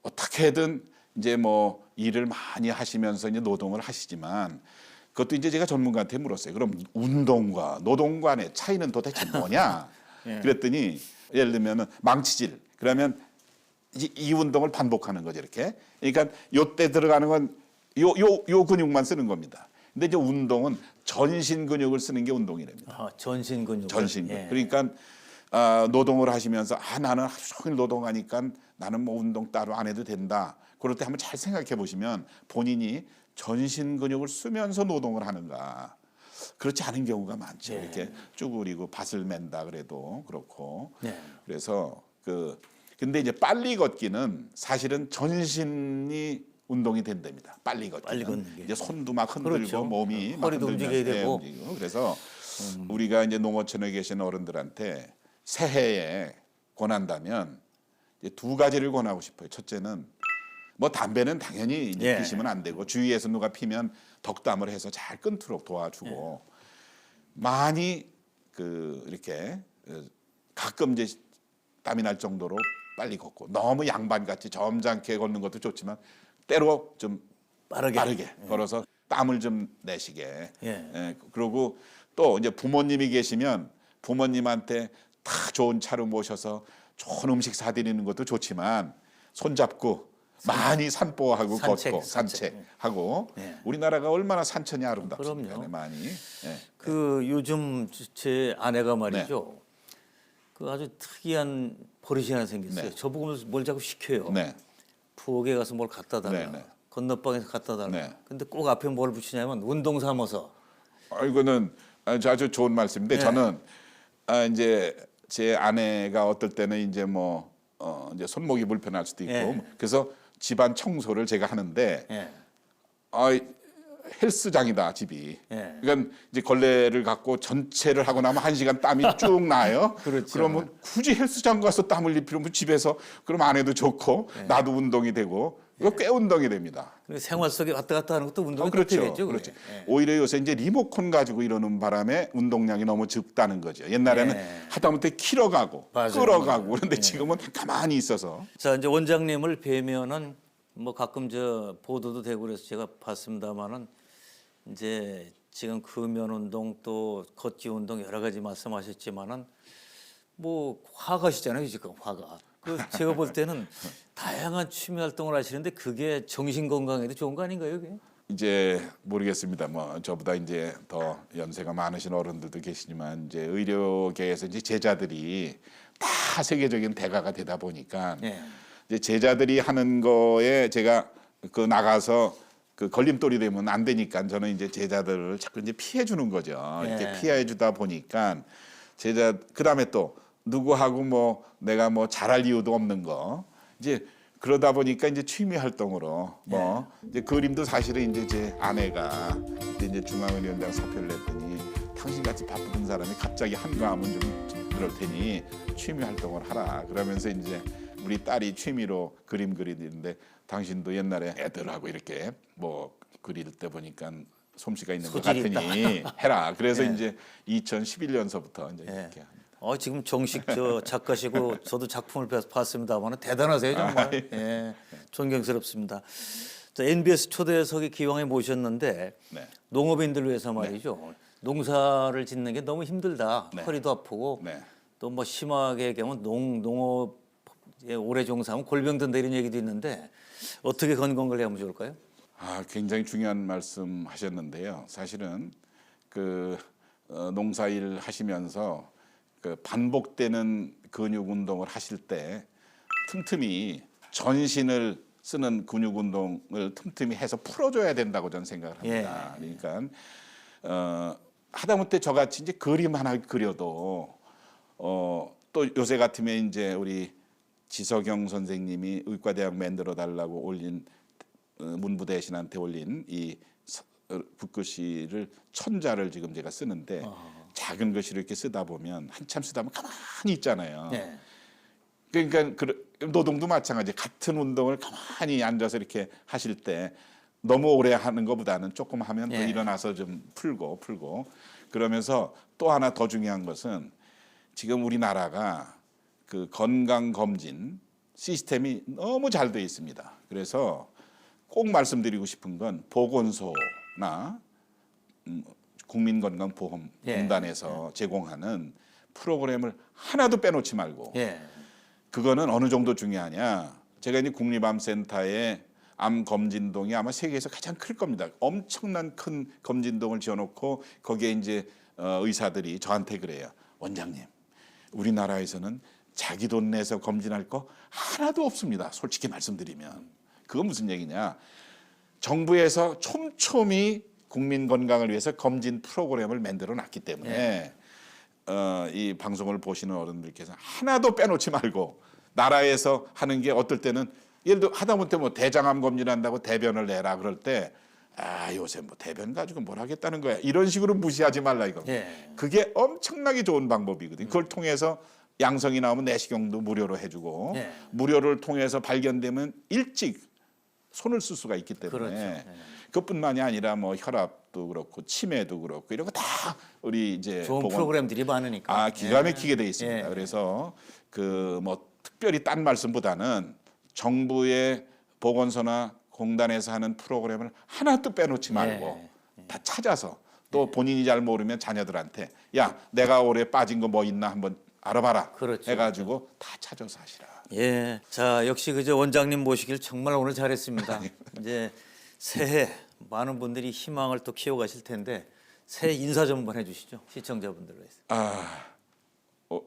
어떻게든 이제 뭐 일을 많이 하시면서 이제 노동을 하시지만 그것도 이제 제가 전문가한테 물었어요. 그럼 운동과 노동 간의 차이는 도대체 뭐냐? 그랬더니 예를 들면은 망치질 그러면 이 운동을 반복하는 거죠 이렇게. 그러니까 요때 들어가는 건 요 근육만 쓰는 겁니다. 근데 이제 운동은 전신 근육을 쓰는 게 운동이랍니다. 전신 근육. 전신 근육. 그러니까 노동을 하시면서 나는 하루 종일 노동하니까 나는 뭐 운동 따로 안 해도 된다. 그럴 때 한번 잘 생각해 보시면 본인이 전신 근육을 쓰면서 노동을 하는가. 그렇지 않은 경우가 많죠. 예. 이렇게 쭈그리고 밭을 맨다 그래도 그렇고. 예. 그래서 근데 이제 빨리 걷기는 사실은 전신이 운동이 된답니다. 빨리 걷기는. 빨리 걷는 게. 이제 손도 막 흔들고 그렇죠. 몸이 막 허리도 흔들면서 움직여야 되고. 움직이고. 그래서 우리가 이제 농어촌에 계신 어른들한테 새해에 권한다면 이제 두 가지를 권하고 싶어요. 첫째는 뭐 담배는 당연히 이제 예. 피시면 안 되고 주위에서 누가 피면 덕담을 해서 잘 끊도록 도와주고 많이 이렇게 가끔 이제 땀이 날 정도로 빨리 걷고 너무 양반같이 점잖게 걷는 것도 좋지만 때로 좀 빠르게 걸어서 땀을 좀 내시게. 예. 그리고 또 이제 부모님이 계시면 부모님한테 다 좋은 차로 모셔서 좋은 음식 사드리는 것도 좋지만 손잡고 많이 산보하고 걷고 산책하고. 예. 우리나라가 얼마나 산천이 아름답습니까? 그럼요. 많이. 요즘 제 아내가 말이죠. 그 아주 특이한 버릇이 하나 생겼어요. 네. 저보고 뭘 자꾸 시켜요. 네. 부엌에 가서 뭘 갖다 달라. 네, 네. 건너방에서 갖다 달라. 네. 근데 꼭 앞에 뭘 붙이냐면 운동 삼아서. 이거는 아주 좋은 말씀인데 네. 저는 이제 제 아내가 어떨 때는 이제 이제 손목이 불편할 수도 있고 예. 그래서 집안 청소를 제가 하는데 예. 헬스장이다 집이. 예. 그러니까 이제 걸레를 갖고 전체를 하고 나면 1시간 땀이 쭉 나요. 그렇죠. 그러면 굳이 헬스장 가서 땀 흘릴 필요 없고 집에서 그럼 안 해도 좋고 나도 운동이 되고 이거 꽤 운동이 됩니다. 그리고 생활 속에 왔다 갔다 하는 것도 운동이 그렇죠. 되겠죠. 그렇죠. 예. 오히려 요새 이제 리모컨 가지고 이러는 바람에 운동량이 너무 적다는 거죠. 옛날에는 예. 하다못해 키러가고 맞아요. 끌어가고 그런데 지금은 가만히 있어서. 자, 이제 원장님을 뵈면은 뭐 가끔 저 보도도 되고 그래서 제가 봤습니다만은 이제 지금 금연 운동 또 걷기 운동 여러 가지 말씀하셨지만은 뭐 화가시잖아요, 지금 화가. 제가 볼 때는 다양한 취미 활동을 하시는데 그게 정신 건강에도 좋은 거 아닌가요, 그게? 이제 모르겠습니다. 저보다 이제 더 연세가 많으신 어른들도 계시지만 이제 의료계에서 이제 제자들이 다 세계적인 대가가 되다 보니까 예. 이제 제자들이 하는 거에 제가 나가서 걸림돌이 되면 안 되니까 저는 이제 제자들을 자꾸 이제 피해 주는 거죠. 이렇게 예. 피해 주다 보니까 그다음에 또 누구하고 내가 잘할 이유도 없는 거 이제 그러다 보니까 이제 취미 활동으로 이제 그림도 사실은 이제 제 아내가 이제 중앙위원장 사표를 냈더니 당신같이 바쁜 사람이 갑자기 한가하면 좀 그럴 테니 취미 활동을 하라 그러면서 이제 우리 딸이 취미로 그림 그리는데 당신도 옛날에 애들하고 이렇게 그릴 때 보니까 솜씨가 있는 것 소질이 같으니 해라. 그래서 예. 이제 2011년서부터 이제 예. 이렇게 합니다. 지금 정식 저 작가시고 저도 작품을 봤습니다만 대단하세요 정말. 예, 존경스럽습니다. 자, NBS 초대석에 기왕에 모셨는데 네. 농업인들 위해서 말이죠. 농사를 짓는 게 너무 힘들다. 네. 허리도 아프고 네. 또 뭐 심하게 얘기하면 농업에 오래 종사하면 골병 든다 이런 얘기도 있는데 어떻게 건강 관리하면 좋을까요? 굉장히 중요한 말씀 하셨는데요. 사실은 농사일 하시면서 반복되는 근육 운동을 하실 때 틈틈이 전신을 쓰는 근육 운동을 틈틈이 해서 풀어줘야 된다고 저는 생각을 합니다. 그러니까 하다못해 저같이 이제 그림 하나 그려도 또 요새 같으면 이제 우리 지석영 선생님이 의과대학 만들어 달라고 올린 문부대신한테 올린 이 붓글씨를 1000자를 지금 제가 쓰는데 작은 글씨를 이렇게 쓰다 보면 한참 쓰다 보면 가만히 있잖아요. 네. 그러니까 노동도 마찬가지. 같은 운동을 가만히 앉아서 이렇게 하실 때 너무 오래 하는 것보다는 조금 하면 또 일어나서 좀 풀고 그러면서 또 하나 더 중요한 것은 지금 우리나라가 건강 검진 시스템이 너무 잘 돼 있습니다. 그래서 꼭 말씀드리고 싶은 건 보건소나 국민건강보험공단에서 제공하는 프로그램을 하나도 빼놓지 말고 그거는 어느 정도 중요하냐. 제가 이제 국립암센터에 암 검진동이 아마 세계에서 가장 클 겁니다. 엄청난 큰 검진동을 지어놓고 거기에 이제 의사들이 저한테 그래요. 원장님, 우리나라에서는 자기 돈 내서 검진할 거 하나도 없습니다. 솔직히 말씀드리면. 그건 무슨 얘기냐. 정부에서 촘촘히 국민 건강을 위해서 검진 프로그램을 만들어 놨기 때문에 이 방송을 보시는 어른들께서 하나도 빼놓지 말고 나라에서 하는 게 어떨 때는 예를 들어 하다못해 뭐 대장암 검진한다고 대변을 내라 그럴 때 요새 뭐 대변 가지고 뭘 하겠다는 거야 이런 식으로 무시하지 말라 이거. 예. 그게 엄청나게 좋은 방법이거든요. 그걸 통해서 양성이 나오면 내시경도 무료로 해주고 예. 무료를 통해서 발견되면 일찍 손을 쓸 수가 있기 때문에 그렇죠. 예. 그것뿐만이 아니라 뭐 혈압도 그렇고 치매도 그렇고 이런 거 다 우리 이제 좋은 프로그램들이 많으니까. 기가 막히게 돼 있습니다. 예. 그래서 그 뭐 특별히 딴 말씀보다는 정부의 보건소나 공단에서 하는 프로그램을 하나도 빼놓지 말고 다 찾아서 또 본인이 잘 모르면 자녀들한테 야 내가 올해 빠진 거 뭐 있나 한번 알아봐라 그렇죠. 해가지고 다 찾아서 하시라. 예. 자, 역시 그저 원장님 모시길 정말 오늘 잘했습니다. 이제 새해 많은 분들이 희망을 또 키워가실 텐데 새해 인사 좀 한번 해주시죠. 시청자분들을 위해서.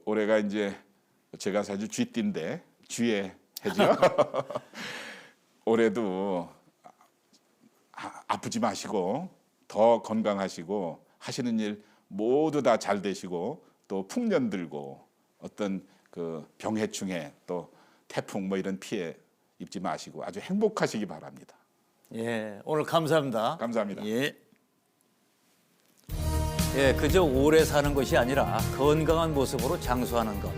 올해가 이제 제가 사실 쥐띠인데 쥐의 해죠. 올해도 아프지 마시고 더 건강하시고 하시는 일 모두 다 잘 되시고 또 풍년 들고 어떤 그 병해충에 또 태풍 뭐 이런 피해 입지 마시고 아주 행복하시기 바랍니다. 예. 오늘 감사합니다. 감사합니다. 예. 예, 그저 오래 사는 것이 아니라 건강한 모습으로 장수하는 것.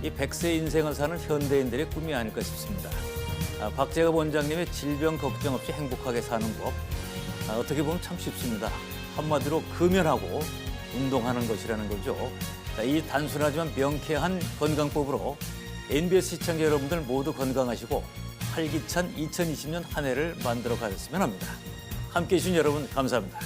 이 100세 인생을 사는 현대인들의 꿈이 아닐까 싶습니다. 박재갑 원장님의 질병 걱정 없이 행복하게 사는 법. 어떻게 보면 참 쉽습니다. 한마디로 금연하고 운동하는 것이라는 거죠. 이 단순하지만 명쾌한 건강법으로 NBS 시청자 여러분들 모두 건강하시고 활기찬 2020년 한 해를 만들어 가셨으면 합니다. 함께해 주신 여러분 감사합니다.